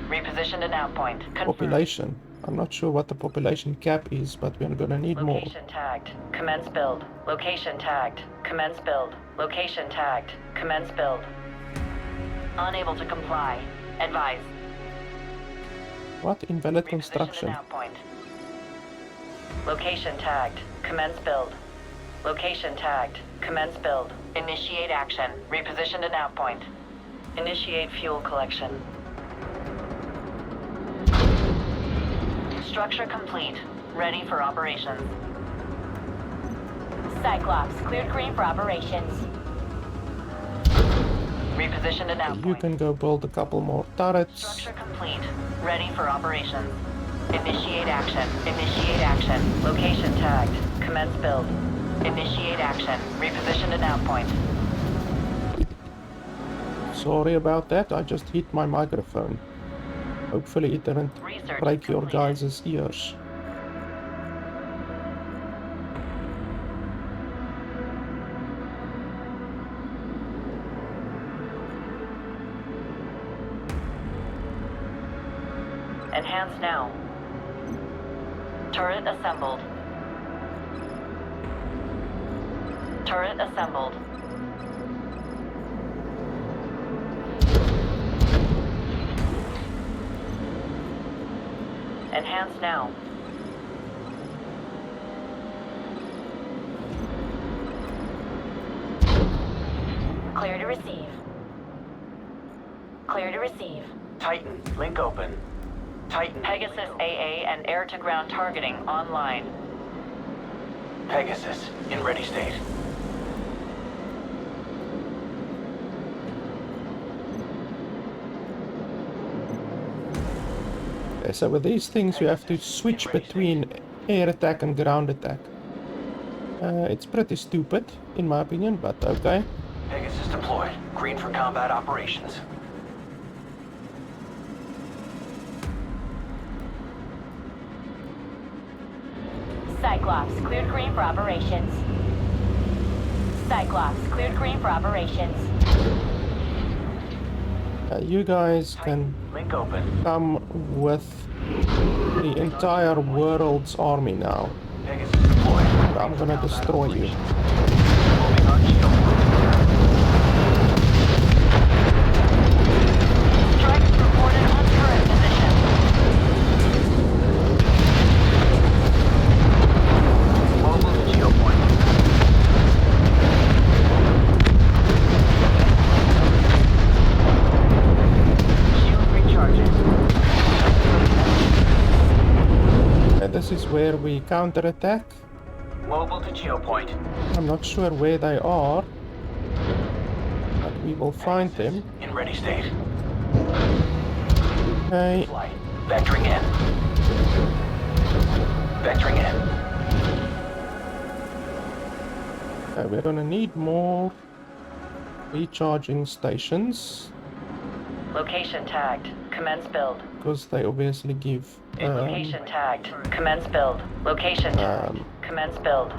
Reposition to nav point. Confirmed. population. I'm not sure what the population cap is, but we're gonna need more. Location tagged. Commence build. Location tagged. Commence build. Location tagged. Commence build. Unable to comply. Advise. What? Invalid Reposition construction. to nav point. Location tagged. Commence build. Location tagged. Commence build. Initiate action. Reposition to nav point. Initiate fuel collection. Structure complete. Ready for operations. Cyclops, cleared green for operations. Reposition to nav You point. can go build a couple more turrets. Structure complete. Ready for operations. Initiate action. Initiate action. Location tagged. Commence build. Initiate action. Reposition to nav point. Sorry about that, I just hit my microphone. Hopefully it didn't Research break your completed. guys' ears. Enhance now. Turret assembled. Turret assembled. Enhance now. Clear to receive. Clear to receive. Titan, link open. Titan. Pegasus AA and air-to-ground targeting online. Pegasus, in ready state. Okay, so with these things you have to switch between air attack and ground attack. It's pretty stupid, in my opinion, but okay. Pegasus deployed. Green for combat operations. Cyclops, cleared green for operations. Cyclops, cleared green for operations. You guys can Link open. come with the entire world's army now. Pegasus deployed. I'm gonna destroy you. Moving on shield. Strikes reported on turret position. Mobile to geo point. Shield recharging. And this is where we counterattack. Mobile to geo point. I'm not sure where they are, but we will find them. In ready state. Okay, Flight. Vectoring in. Vectoring in. we're gonna need more recharging stations, Location tagged. Commence build. because they obviously give Location tagged. Commence build. Location tagged. Commence build.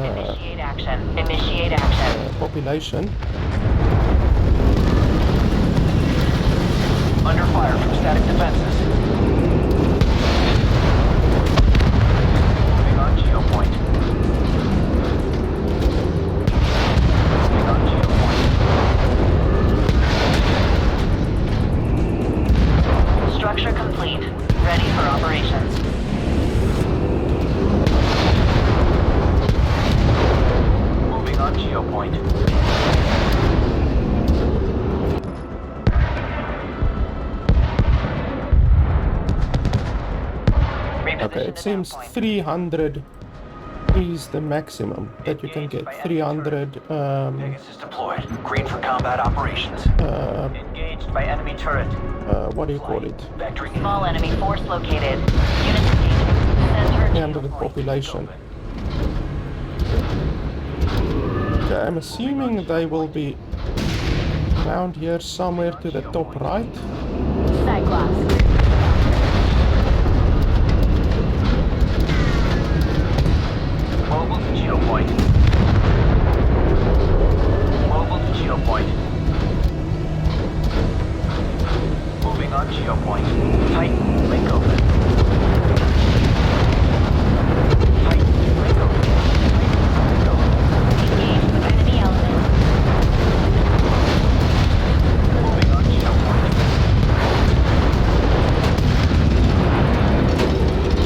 Initiate action. Initiate action. population. Under fire from static defenses. Moving on geo point. Moving on geo point. Structure complete. Ready for operations. Moving on geo point. Okay, it seems 300 is the maximum that you can get. 300 Pegasus deployed. Green for combat operations. Engaged by enemy turret. what do you call it? Vectoring in. Small enemy force located. Unit engaged. Center 300 population. Okay, I'm assuming they will be around here somewhere to the top right. Cyclops. Mobile to geo point. Mobile to geo point. Moving on geopoint. Titan, link open. Titan, link open. Link open. Engage with enemy element. Moving on geopoint.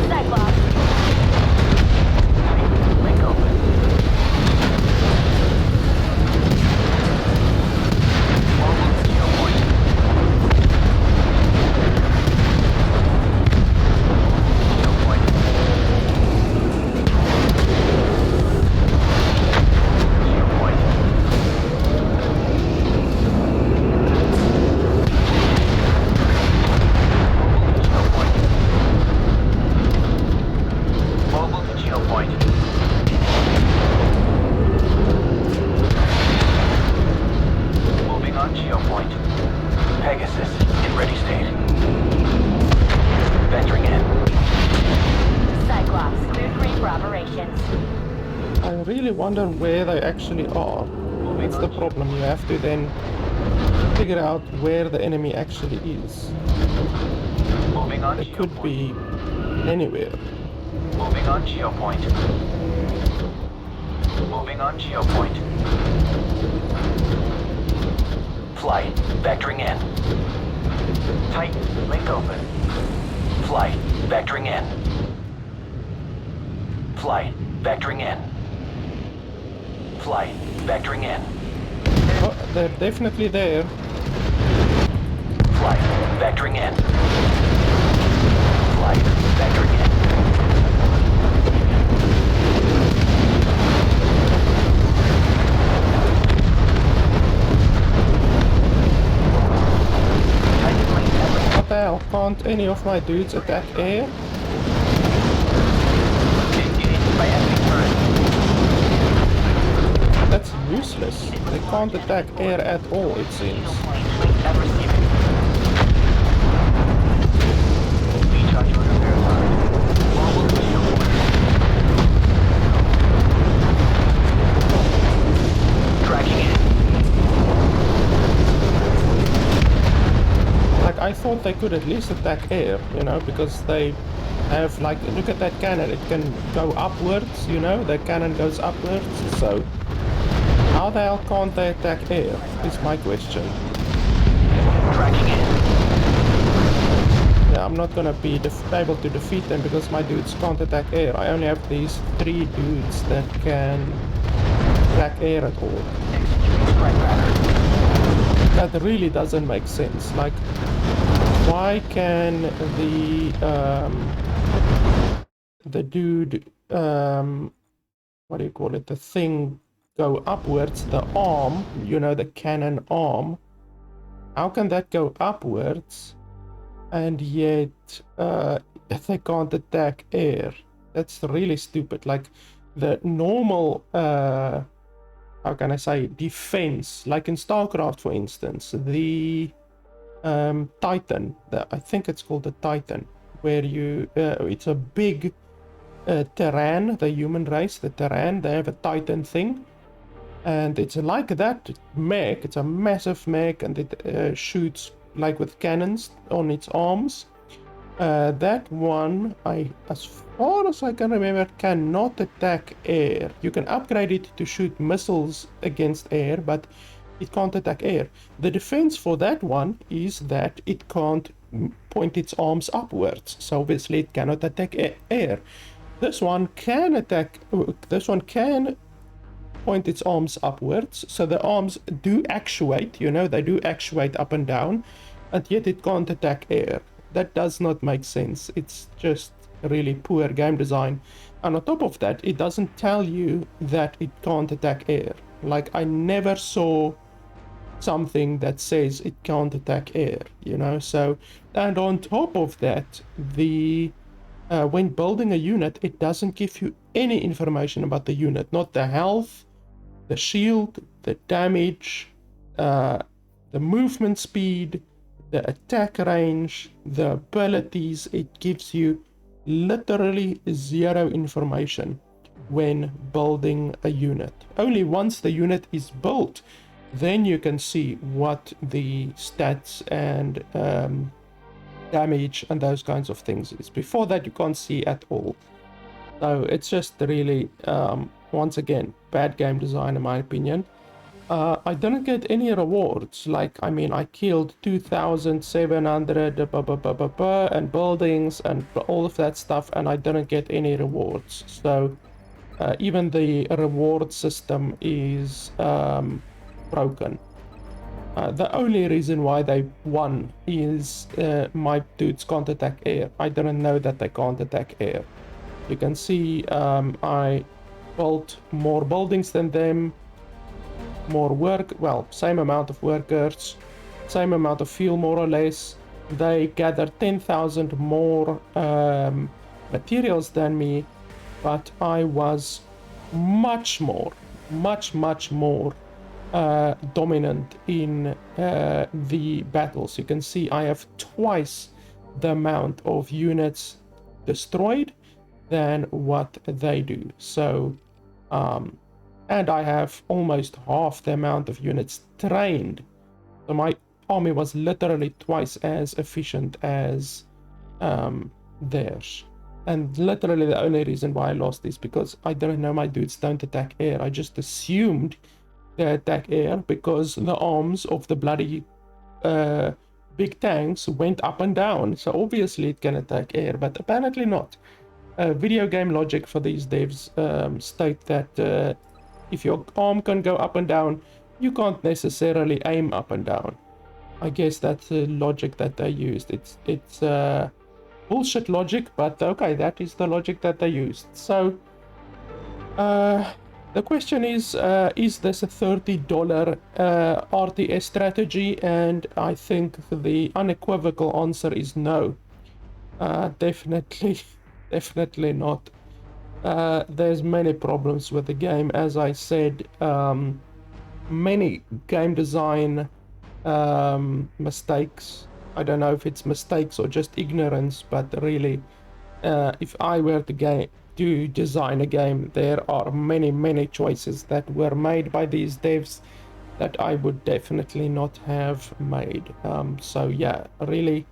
Cyclops. Titan, link open. Mobile to geopoint. Geopoint. Geopoint. Mobile to geopoint. Moving on geopoint. Pegasus, in ready state. Venturing in. Cyclops, cleared green for operations. I really wonder where they actually are. That's the problem. You have to then figure out where the enemy actually is. Moving on It could geopoint. be anywhere. Moving on geopoint. Moving on geopoint. Flight, vectoring in. Titan, link open. Flight, vectoring in. Flight, vectoring in. Flight, vectoring in. Oh, they're definitely there. Flight, vectoring in. Flight, vectoring in. Titan link element. What the hell? Can't any of my dudes attack air? Engaged by enemy turret. That's useless. They can't attack air at all, it seems. Geopoint, link ever receiving. Recharge order verified. Mobile to geopoint. Tracking in. Like, I thought they could at least attack air, you know, because they have, like, look at that cannon. It can go upwards, you know, the cannon goes upwards, so how the hell can't they attack air, is my question. Tracking in. Yeah, I'm not gonna be able to defeat them because my dudes can't attack air. I only have these 3 dudes that can attack air at all. Executing strike pattern. That really doesn't make sense. Like, why can the dude, what do you call it, the thing go upwards, the arm, you know, the cannon arm, how can that go upwards and yet they can't attack air? That's really stupid. Like, the normal how can I say, defense, like in Starcraft, for instance, the Titan, I think it's called the Titan, where you it's a big Terran, the human race, the Terran, they have a Titan thing, and it's like that mech. It's a massive mech, and it shoots like with cannons on its arms. That one, as far as I can remember, cannot attack air. You can upgrade it to shoot missiles against air, but it can't attack air. The defense for that one is that it can't point its arms upwards, so obviously it cannot attack air. This one can attack, this one can point its arms upwards, so the arms do actuate, you know, they do actuate up and down, and yet it can't attack air. That does not make sense. It's just really poor game design. And on top of that, it doesn't tell you that it can't attack air. Like, I never saw something that says it can't attack air, you know. So, and on top of that, the when building a unit, it doesn't give you any information about the unit, not the health, the shield, the damage, the movement speed, the attack range, the abilities. It gives you literally zero information when building a unit. Only once the unit is built then you can see what the stats and damage and those kinds of things is. Before that, you can't see at all. So it's just really, once again, bad game design in my opinion. I didn't get any rewards. Like, I mean, I killed 2,700 and buildings and all of that stuff, and I didn't get any rewards. So even the reward system is broken. The only reason why they won is my dudes can't attack air. I didn't know that they can't attack air. You can see I built more buildings than them, more work, well, same amount of workers, same amount of fuel more or less. They gathered 10,000 more materials than me, but I was much more dominant in the battles. You can see I have twice the amount of units destroyed than what they do. So and I have almost half the amount of units trained. So my army was literally twice as efficient as theirs. And literally the only reason why I lost is because I didn't know my dudes don't attack air. I just assumed they attack air because the arms of the bloody big tanks went up and down. So obviously it can attack air, but apparently not. Video game logic for these devs state that if your arm can go up and down, you can't necessarily aim up and down. I guess that's the logic that they used. It's bullshit logic, but okay, that is the logic that they used. So the question is this a $30 RTS strategy? And I think the unequivocal answer is no. Definitely not. There's many problems with the game, as I said. Many game design mistakes. I don't know if it's mistakes or just ignorance, but really, if I were to design a game, there are many choices that were made by these devs that I would definitely not have made. So yeah, really,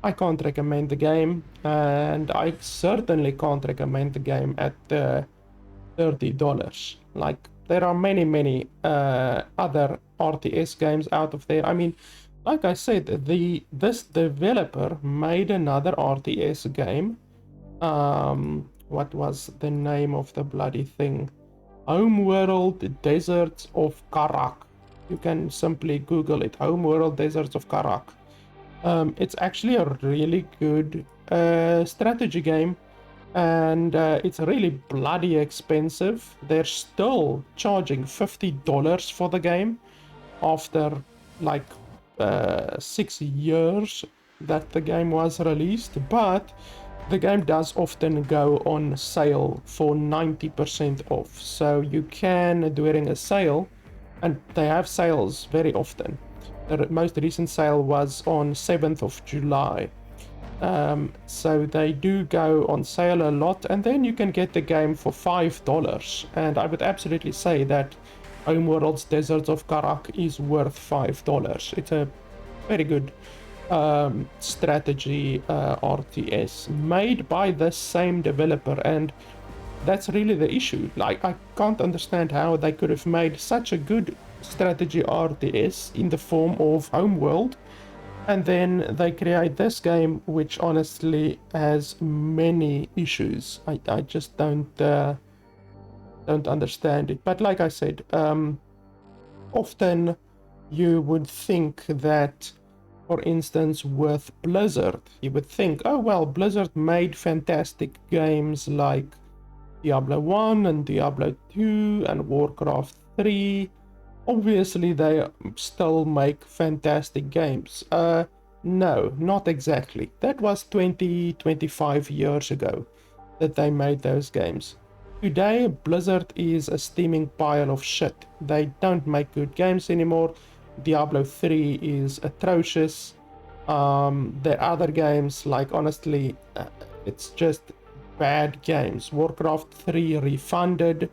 I can't recommend the game, and I certainly can't recommend the game at $30. Like, there are many other RTS games out of there. I mean, like I said, this developer made another RTS game. What was the name of the bloody thing? Homeworld Deserts of Karak. You can simply Google it. Homeworld Deserts of Karak. It's actually a really good strategy game, and it's really bloody expensive. They're still charging $50 for the game after like 6 years that the game was released, but the game does often go on sale for 90% off. So you can, during a sale, and they have sales very often. The most recent sale was on 7th of July. So they do go on sale a lot, and then you can get the game for $5. And I would absolutely say that Homeworld's Deserts of Karak is worth $5. It's a very good strategy RTS made by the same developer, and that's really the issue. Like, I can't understand how they could have made such a good strategy RTS in the form of Homeworld, and then they create this game which honestly has many issues. I just don't understand it. But like I said, often you would think that, for instance, with Blizzard, you would think, oh well, Blizzard made fantastic games like Diablo 1 and Diablo 2 and Warcraft 3. Obviously, they still make fantastic games. No, not exactly. That was 25 years ago that they made those games. Today, Blizzard is a steaming pile of shit. They don't make good games anymore. Diablo 3 is atrocious. Their other games, like, honestly, it's just bad games. Warcraft 3 Refunded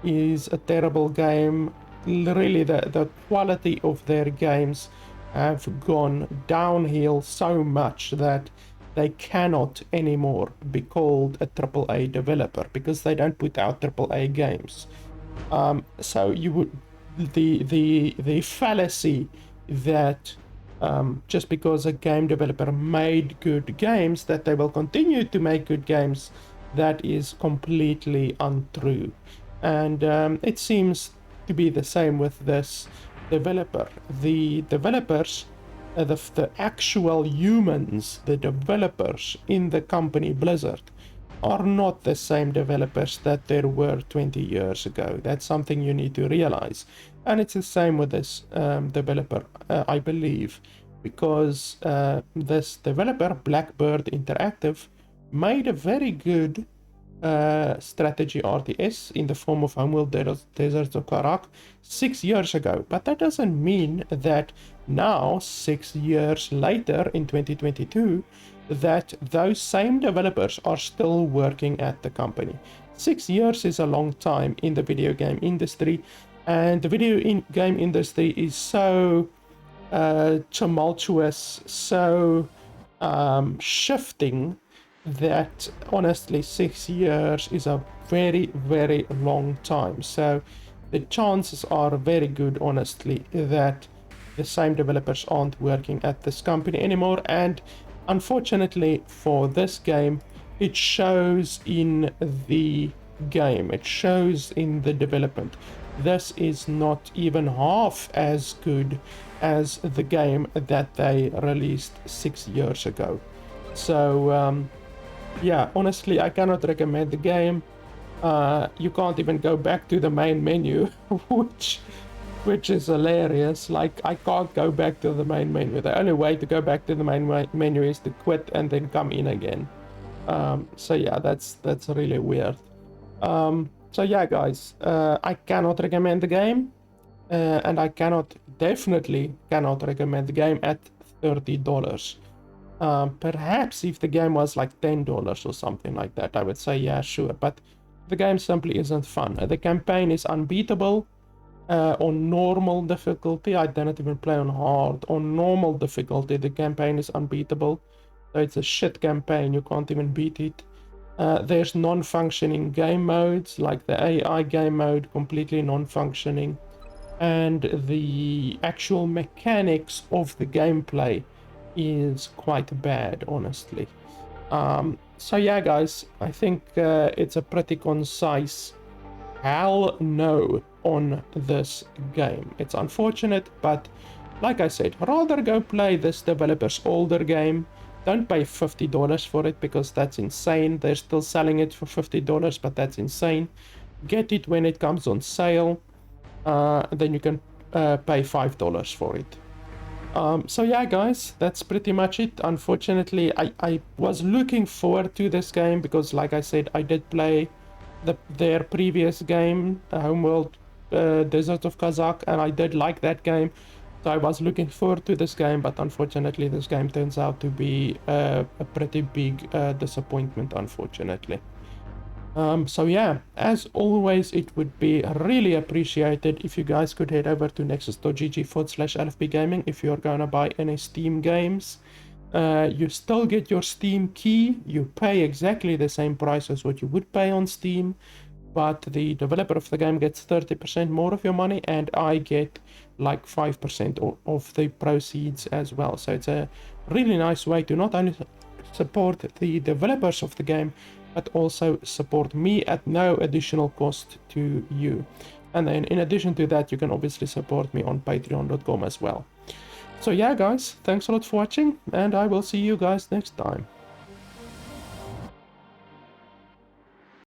is a terrible game. really the quality of their games have gone downhill so much that they cannot anymore be called a AAA developer because they don't put out AAA games. So you would the fallacy that just because a game developer made good games that they will continue to make good games, that is completely untrue. And it seems to be the same with this developer. The developers, the actual humans, the developers in the company Blizzard, are not the same developers that there were 20 years ago. That's something you need to realize. And it's the same with this developer, I believe, because this developer, Blackbird Interactive, made a very good strategy RTS in the form of Homeworld Deserts of Karak 6 years ago. But that doesn't mean that now, 6 years later in 2022, that those same developers are still working at the company. 6 years is a long time in the video game industry, and the video game industry is so tumultuous, so shifting, that honestly 6 years is a very, very long time. So the chances are very good, honestly, that the same developers aren't working at this company anymore. And unfortunately for this game, it shows in the game, it shows in the development. This is not even half as good as the game that they released 6 years ago. So yeah, honestly, I cannot recommend the game. You can't even go back to the main menu, which is hilarious. Like, I can't go back to the main menu. The only way to go back to the main menu is to quit and then come in again. So yeah, that's really weird. So yeah, guys, I cannot recommend the game, and I definitely cannot recommend the game at $30. Perhaps if the game was like $10 or something like that, I would say yeah, sure, but the game simply isn't fun. The campaign is unbeatable on normal difficulty. I didn't even play on hard. On normal difficulty, the campaign is unbeatable. So it's a shit campaign, you can't even beat it. There's non-functioning game modes, like the AI game mode, completely non-functioning, and the actual mechanics of the gameplay is quite bad, honestly. So yeah, guys, I think it's a pretty concise hell no on this game. It's unfortunate, but like I said, rather go play this developer's older game. Don't pay $50 for it, because that's insane. They're still selling it for $50, but that's insane. Get it when it comes on sale, then you can pay $5 for it. So yeah, guys, that's pretty much it. Unfortunately, I was looking forward to this game because, like I said, I did play their previous game, Homeworld Desert of Kazakh, and I did like that game. So I was looking forward to this game, but unfortunately this game turns out to be a pretty big disappointment, unfortunately. So yeah, as always, it would be really appreciated if you guys could head over to nexus.gg/LFB Gaming if you're gonna buy any Steam games. You still get your Steam key. You pay exactly the same price as what you would pay on Steam, but the developer of the game gets 30% more of your money, and I get like 5% of the proceeds as well. So it's a really nice way to not only support the developers of the game, but also support me at no additional cost to you. And then in addition to that, you can obviously support me on patreon.com as well. So yeah, guys, thanks a lot for watching, and I will see you guys next time.